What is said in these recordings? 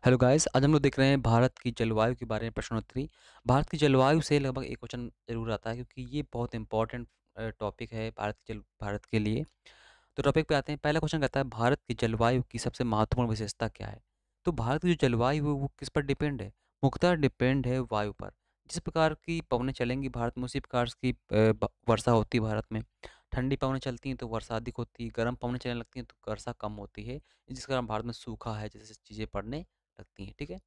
Hello guys, आज हम लोग देख रहे हैं भारत की जलवायु के बारे में प्रश्नोत्तरी। भारत की जलवायु से लगभग एक क्वेश्चन ज़रूर आता है क्योंकि ये बहुत इंपॉर्टेंट टॉपिक है भारत के लिए। तो टॉपिक पे आते हैं। पहला क्वेश्चन कहता है भारत की जलवायु की सबसे महत्वपूर्ण विशेषता क्या है? तो भारत की जो जलवायु है वो किस पर डिपेंड है? मुख्यतः डिपेंड है वायु पर। जिस प्रकार की पवनें चलेंगी भारत में उसी प्रकार की वर्षा होती है भारत में। ठंडी पवनें चलती हैं तो वर्षा अधिक होती है, गर्म पवनें चलने लगती हैं तो वर्षा कम होती है। जिस कारण भारत में सूखा है जैसे चीज़ें पड़ने लगती हैं। ठीक है।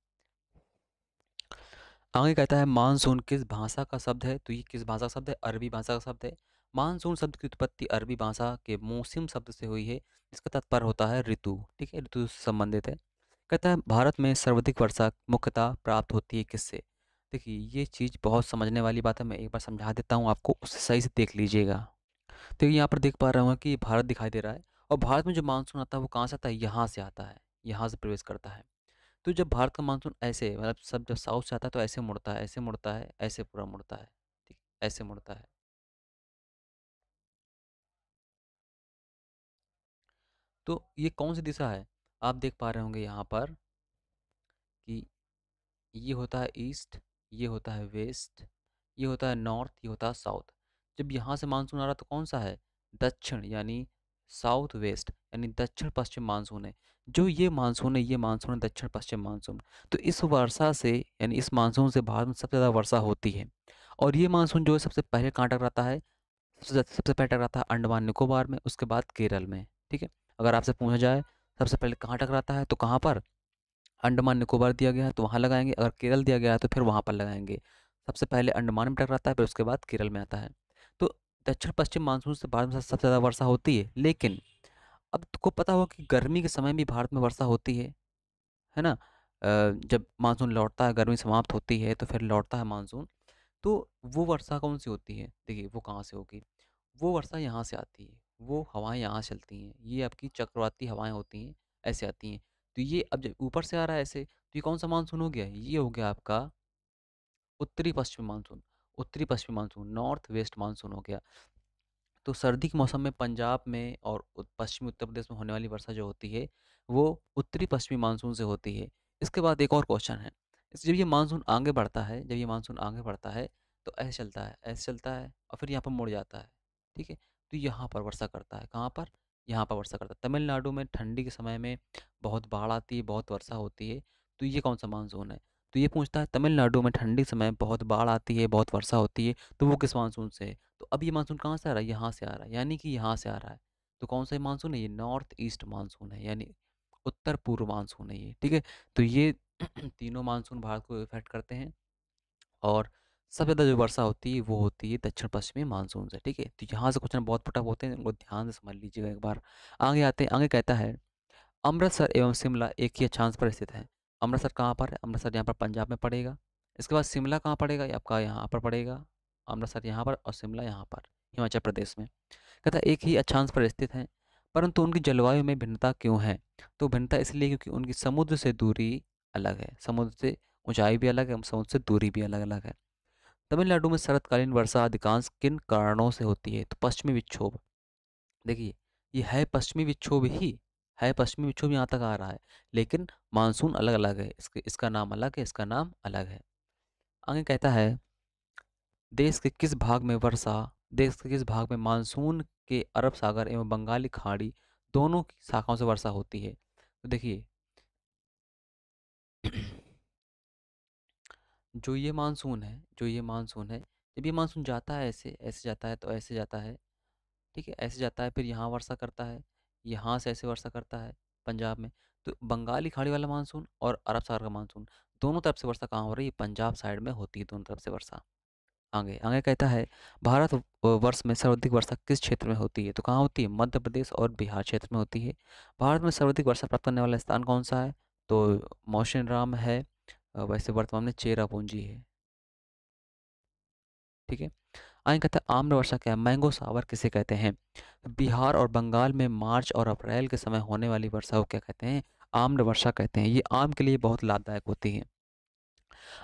आगे कहता है मानसून किस भाषा का शब्द है? तो ये किस भाषा का शब्द है? अरबी भाषा का शब्द है। मानसून शब्द की उत्पत्ति अरबी भाषा के मौसम शब्द से हुई है, जिसका तात्पर्य होता है ऋतु। ठीक है, ऋतु से संबंधित है। कहता है भारत में सर्वाधिक वर्षा मुख्यतः प्राप्त होती है किससे? देखिए ये चीज़ बहुत समझने वाली बात है, मैं एक बार समझा देता हूँ आपको, उससे सही से देख लीजिएगा। तो यहाँ पर देख पा रहे होंगे कि भारत दिखाई दे रहा है, और भारत में जो मानसून आता है वो कहाँ से आता है? यहाँ से आता है, यहाँ से प्रवेश करता है। तो जब भारत का मानसून ऐसे मतलब सब जब साउथ से आता है तो ऐसे मुड़ता है, ऐसे मुड़ता है, ऐसे पूरा मुड़ता है। ठीक, ऐसे मुड़ता है। तो ये कौन सी दिशा है? आप देख पा रहे होंगे यहाँ पर कि ये होता है ईस्ट, ये होता है वेस्ट, ये होता है नॉर्थ, ये होता है साउथ। जब यहाँ से मानसून आ रहा है तो कौन सा है? दक्षिण, यानी साउथ वेस्ट, यानी दक्षिण पश्चिम मानसून है। जो ये मानसून है, ये मानसून है दक्षिण पश्चिम मानसून। तो इस वर्षा से, यानी इस मानसून से भारत में सबसे ज़्यादा वर्षा होती है। और ये मानसून जो है सबसे पहले कहाँ टकराता है? सबसे पहले टकराता है अंडमान निकोबार में, उसके बाद केरल में। ठीक है। अगर आपसे पूछा जाए सबसे पहले कहाँ टकराता है तो कहाँ पर? अंडमान निकोबार दिया गया है तो वहाँ लगाएंगे, अगर केरल दिया गया है तो फिर वहाँ पर लगाएंगे। सबसे पहले अंडमान में टकराता है, फिर उसके बाद केरल में आता है। तो दक्षिण पश्चिम मानसून से भारत में सबसे ज़्यादा वर्षा होती है। लेकिन अब तुमको पता होगा कि गर्मी के समय भी भारत में वर्षा होती है ना? जब मानसून लौटता है, गर्मी समाप्त होती है तो फिर लौटता है मानसून। तो वो वर्षा कौन सी होती है? देखिए वो कहाँ से होगी? वो वर्षा यहाँ से आती है, वो हवाएँ यहाँ से चलती हैं, ये आपकी चक्रवाती हवाएँ होती हैं, ऐसे आती हैं। तो ये अब जब ऊपर से आ रहा है ऐसे, तो ये कौन-सा मानसून हो गया? ये हो गया आपका उत्तरी पश्चिमी मानसून। उत्तरी पश्चिमी मानसून, नॉर्थ वेस्ट मानसून हो गया। तो सर्दी के मौसम में पंजाब में और पश्चिमी उत्तर प्रदेश में होने वाली वर्षा जो होती है, वो उत्तरी पश्चिमी मानसून से होती है। इसके बाद एक और क्वेश्चन है, जब ये मानसून आगे बढ़ता है, जब ये मानसून आगे बढ़ता है, तो ऐसे चलता है, ऐसे चलता है और फिर यहाँ पर मुड़ जाता है। ठीक है? तो यहाँ पर वर्षा करता है, कहाँ पर? यहाँ पर वर्षा करता है। तमिलनाडु में ठंडी के समय में बहुत बाढ़ आती है, बहुत वर्षा होती है, तो ये कौन सा मानसून है? तो ये पूछता है तमिलनाडु में ठंडी समय बहुत बाढ़ आती है, बहुत वर्षा होती है, तो वो किस मानसून से है? तो अब ये मानसून कहाँ से आ रहा है? यहाँ से आ रहा है, यानी कि यहाँ से आ रहा है। तो कौन सा ये मानसून है? ये नॉर्थ ईस्ट मानसून है, यानी उत्तर पूर्व मानसून है ये। ठीक है। तो ये तीनों मानसून भारत को इफेक्ट करते हैं, और सबसे ज़्यादा जो वर्षा होती है वो होती है दक्षिण पश्चिमी मानसून से। ठीक है। तो यहाँ से क्वेश्चन बहुत फटाफट होते हैं, उनको ध्यान से समझ लीजिएगा एक बार। आगे आते हैं। आगे कहता है अमृतसर एवं शिमला एक ही अक्षांश पर स्थित है। अमृतसर कहाँ पर है? अमृतसर यहाँ पर पंजाब में पड़ेगा। इसके बाद शिमला कहाँ पड़ेगा? ये आपका यहाँ पर पड़ेगा। अमृतसर यहाँ पर और शिमला यहाँ पर, हिमाचल प्रदेश में। कहता है एक ही अक्षांश पर स्थित हैं, परंतु उनकी जलवायु में भिन्नता क्यों है? तो भिन्नता इसलिए क्योंकि उनकी समुद्र से दूरी अलग है। समुद्र से ऊंचाई भी अलग है, समुद्र से दूरी भी अलग अलग है। तमिलनाडु में शरतकालीन वर्षा अधिकांश किन कारणों से होती है? तो पश्चिमी विक्षोभ। देखिए ये है पश्चिमी विक्षोभ ही, है पश्चिमी विक्षोभ यहाँ तक आ रहा है, लेकिन मानसून अलग अलग है, इसका नाम अलग है, इसका नाम अलग है। आगे कहता है देश के किस भाग में वर्षा, देश के किस भाग में मानसून के अरब सागर एवं बंगाली खाड़ी दोनों की शाखाओं से वर्षा होती है? तो देखिए जो ये मानसून है, जो ये मानसून है, जब ये मानसून जाता है ऐसे ऐसे जाता है तो ऐसे जाता है। ठीक है, ऐसे जाता है फिर यहाँ वर्षा करता है, यहाँ से ऐसे वर्षा करता है पंजाब में। तो बंगाली खाड़ी वाला मानसून और अरब सागर का मानसून, दोनों तरफ से वर्षा कहाँ हो रही है? पंजाब साइड में होती है दोनों तरफ से वर्षा। आगे आगे कहता है भारत वर्ष में सर्वाधिक वर्षा किस क्षेत्र में होती है? तो कहाँ होती है? मध्य प्रदेश और बिहार क्षेत्र में होती है। भारत में सर्वाधिक वर्षा प्राप्त करने वाला स्थान कौन सा है? तो मौसिनराम है। वैसे वर्तमान में चेरापूंजी है। ठीक है। आगे कहता है आम्र वर्षा क्या है? मैंगो सावर किसे कहते हैं? बिहार और बंगाल में मार्च और अप्रैल के समय होने वाली वर्षा को क्या कहते हैं? आम्र वर्षा कहते हैं। ये आम के लिए बहुत लाभदायक होती है।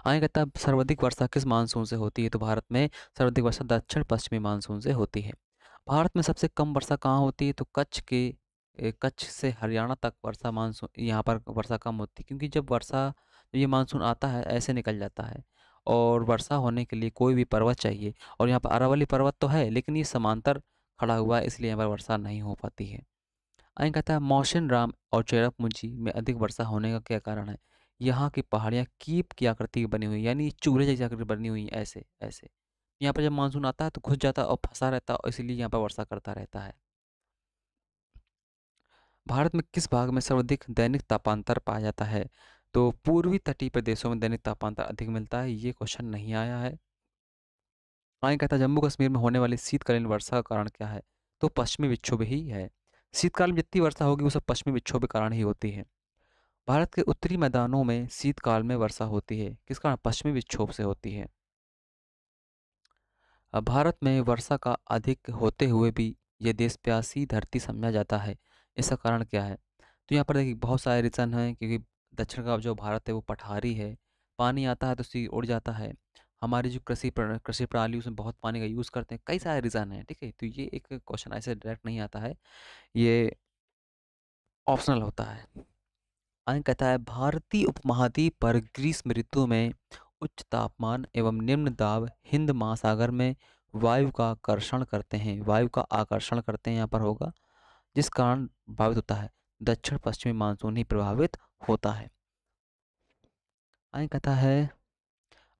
आगे कहता है सर्वाधिक वर्षा किस मानसून से होती है? तो भारत में सर्वाधिक वर्षा दक्षिण पश्चिमी मानसून से होती है। भारत में सबसे कम वर्षा कहाँ होती है? तो कच्छ के कच्छ से हरियाणा तक वर्षा मानसून यहाँ पर वर्षा कम होती है, क्योंकि जब ये मानसून आता है ऐसे निकल जाता है, और वर्षा होने के लिए कोई भी पर्वत चाहिए, और यहाँ पर अरावली पर्वत तो है लेकिन ये समांतर खड़ा हुआ है, इसलिए यहाँ पर वर्षा नहीं हो पाती है। आगे कहता है मौसिन राम और चेरापूंजी में अधिक वर्षा होने का क्या कारण है? यहाँ की पहाड़ियाँ कीप की आकृति की बनी हुई, यानी चूल्हे जैसी आकृति बनी हुई है, ऐसे ऐसे। यहाँ पर जब मानसून आता है तो घुस जाता है और फंसा रहता है, और इसीलिए यहाँ पर वर्षा करता रहता है। भारत में किस भाग में सर्वाधिक दैनिक तापांतर पाया जाता है? तो पूर्वी तटीय प्रदेशों में दैनिक तापांतर अधिक मिलता है, ये क्वेश्चन नहीं आया है। आगे कहता है जम्मू कश्मीर में होने वाली शीतकालीन वर्षा का कारण क्या है? तो पश्चिमी विक्षोभ ही है। शीतकाल में जितनी वर्षा होगी वो सब पश्चिमी विक्षोभ के कारण ही होती है। भारत के उत्तरी मैदानों में शीतकाल में वर्षा होती है, किस कारण? पश्चिमी विक्षोभ से होती है। अब भारत में वर्षा का अधिक होते हुए भी ये देश प्यासी धरती समझा जाता है, इसका कारण क्या है? तो यहाँ पर देखिए बहुत सारे रीज़न हैं, क्योंकि दक्षिण का जो भारत है वो पठारी है, पानी आता है तो सी उड़ जाता है। हमारी जो कृषि प्रणाली उसमें बहुत पानी का यूज़ करते हैं, कई सारे रीज़न हैं, ठीक है। तो ये एक क्वेश्चन ऐसे डायरेक्ट नहीं आता है, ये ऑप्शनल होता है। आगे कहता है भारतीय उपमहाद्वीप पर ग्रीष्म ऋतु में उच्च तापमान एवं निम्न दाब हिंद महासागर में वायु का आकर्षण करते हैं, यहाँ पर होगा, जिस कारण प्रभावित होता है दक्षिण पश्चिमी मानसून ही प्रभावित होता है। आगे कहता है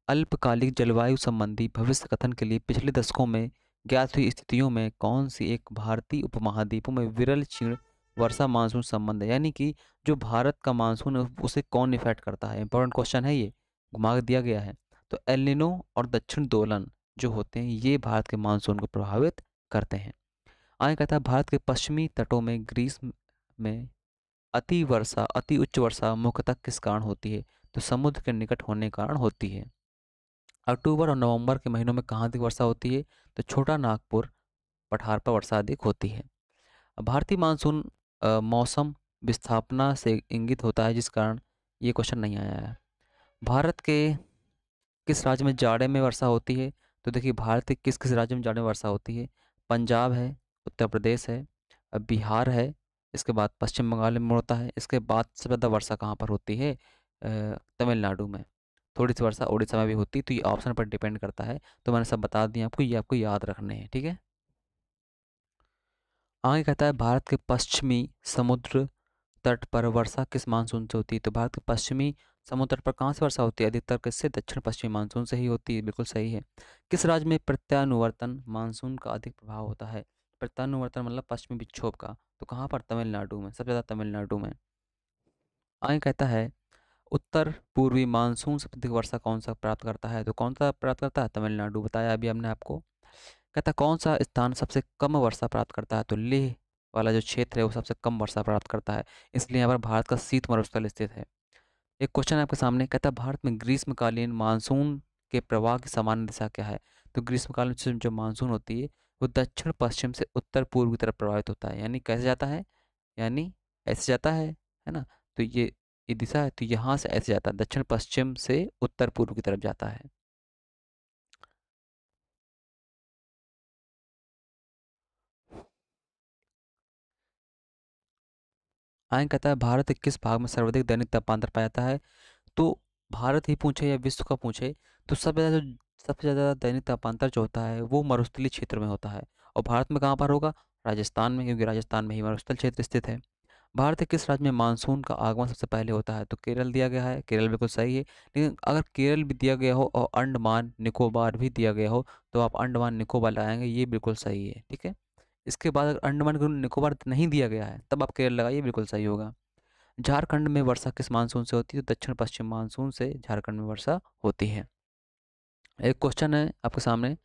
अल्पकालिक जलवायु संबंधी भविष्य कथन के लिए पिछले दशकों में ज्ञात हुई स्थितियों में कौन सी एक भारतीय उपमहाद्वीपों में विरल क्षीण वर्षा मानसून संबंध है? यानी कि जो भारत का मानसून है उसे कौन इफेक्ट करता है, इंपॉर्टेंट क्वेश्चन है ये, घुमा के दिया गया है। तो एलिनो और दक्षिण दोलन जो होते हैं ये भारत के मानसून को प्रभावित करते हैं। आगे कहता है भारत के पश्चिमी तटों में ग्रीष्म में अति उच्च वर्षा मुख्यतः किस कारण होती है? तो समुद्र के निकट होने के कारण होती है। अक्टूबर और नवंबर के महीनों में कहाँ अधिक वर्षा होती है? तो छोटा नागपुर पठार पर वर्षा अधिक होती है। भारतीय मानसून मौसम विस्थापना से इंगित होता है, जिस कारण ये क्वेश्चन नहीं आया है। भारत के किस राज्य में जाड़े में वर्षा होती है? तो देखिए भारत के किस किस राज्य में जाड़े में वर्षा होती है? पंजाब है, उत्तर प्रदेश है, बिहार है, इसके बाद पश्चिम बंगाल में होता है, इसके बाद सबसे ज़्यादा वर्षा कहाँ पर होती है? तमिलनाडु में। थोड़ी सी वर्षा उड़ीसा में भी होती है, तो ये ऑप्शन पर डिपेंड करता है। तो मैंने सब बता दिया आपको, ये आपको याद रखने हैं, ठीक है। आगे कहता है भारत के पश्चिमी समुद्र तट पर वर्षा किस मानसून से होती है? तो भारत के पश्चिमी समुद्र तट पर कहाँ से वर्षा होती है? अधिकतर किससे? दक्षिण पश्चिमी मानसून से ही होती है, बिल्कुल सही है। किस राज्य में प्रत्यानुवर्तन मानसून का अधिक प्रभाव होता है? प्रत्यानुवर्तन मतलब पश्चिमी विक्षोभ का, तो कहाँ पर? तमिलनाडु में, सबसे ज़्यादा तमिलनाडु में। आगे कहता है उत्तर पूर्वी मानसून से अधिक वर्षा कौन सा प्राप्त करता है? तो कौन सा प्राप्त करता है? तमिलनाडु, बताया अभी हमने आपको। कहता है कौन सा स्थान सबसे कम वर्षा प्राप्त करता है? तो लेह वाला जो क्षेत्र है वो सबसे कम वर्षा प्राप्त करता है, इसलिए यहाँ पर भारत का शीत मरुस्थल स्थित है। एक क्वेश्चन है आपके सामने, कहता है भारत में ग्रीष्मकालीन मानसून के प्रवाह की सामान्य दिशा क्या है? तो ग्रीष्मकालीन जो मानसून होती है वो दक्षिण पश्चिम से उत्तर पूर्व की तरफ प्रभावित होता है, यानी कैसे जाता है? यानी ऐसे जाता है ना। तो ये दिशा है, तो यहाँ से ऐसे जाता है, दक्षिण पश्चिम से उत्तर पूर्व की तरफ जाता है। आगे कहता है भारत के किस भाग में सर्वाधिक दैनिक तापांतर पाया जाता है? तो भारत ही पूछे या विश्व का पूछे, तो सबसे ज़्यादा दैनिक तापांतर जो होता है वो मरुस्थलीय क्षेत्र में होता है। और भारत में कहाँ पर होगा? राजस्थान में, क्योंकि राजस्थान में ही मरुस्थल क्षेत्र स्थित है। भारत के किस राज्य में मानसून का आगमन सबसे पहले होता है? तो केरल दिया गया है, केरल बिल्कुल सही है। लेकिन अगर केरल भी दिया गया हो और अंडमान निकोबार भी दिया गया हो तो आप अंडमान निकोबार लगाएंगे, ये बिल्कुल सही है, ठीक है। इसके बाद अगर अंडमान निकोबार नहीं दिया गया है तब आप केरल लगाइए, बिल्कुल सही होगा। झारखंड में वर्षा किस मानसून से होती है? तो दक्षिण पश्चिम मानसून से झारखंड में वर्षा होती है। एक क्वेश्चन है आपके सामने,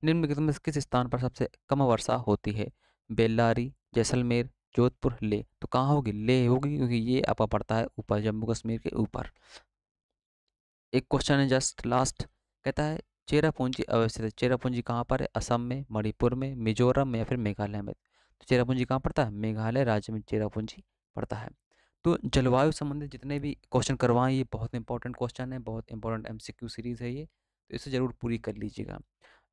निम्नलिखित में किस स्थान पर सबसे कम वर्षा होती है? बेल्लारी, जैसलमेर, जोधपुर, लेह। तो कहाँ होगी? लेह होगी, क्योंकि ये आपका पड़ता है ऊपर, जम्मू कश्मीर के ऊपर। एक क्वेश्चन है जस्ट लास्ट, कहता है चेरापूंजी अवस्थित है। चेरापूंजी कहाँ पर है? असम में, मणिपुर में, मिजोरम में या फिर मेघालय में? तो चेरापूंजी कहाँ पड़ता है? मेघालय राज्य में चेरापूंजी पड़ता है। तो जलवायु संबंधित जितने भी क्वेश्चन करवाएं ये बहुत इंपॉर्टेंट क्वेश्चन है, बहुत इंपॉर्टेंट एमसीक्यू सीरीज है ये, तो इसे ज़रूर पूरी कर लीजिएगा।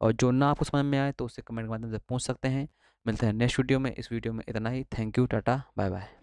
और जो ना आपको समझ में आए तो उससे कमेंट के माध्यम से पूछ सकते हैं। मिलते हैं नेक्स्ट वीडियो में। इस वीडियो में इतना ही। Thank you, tata, bye bye.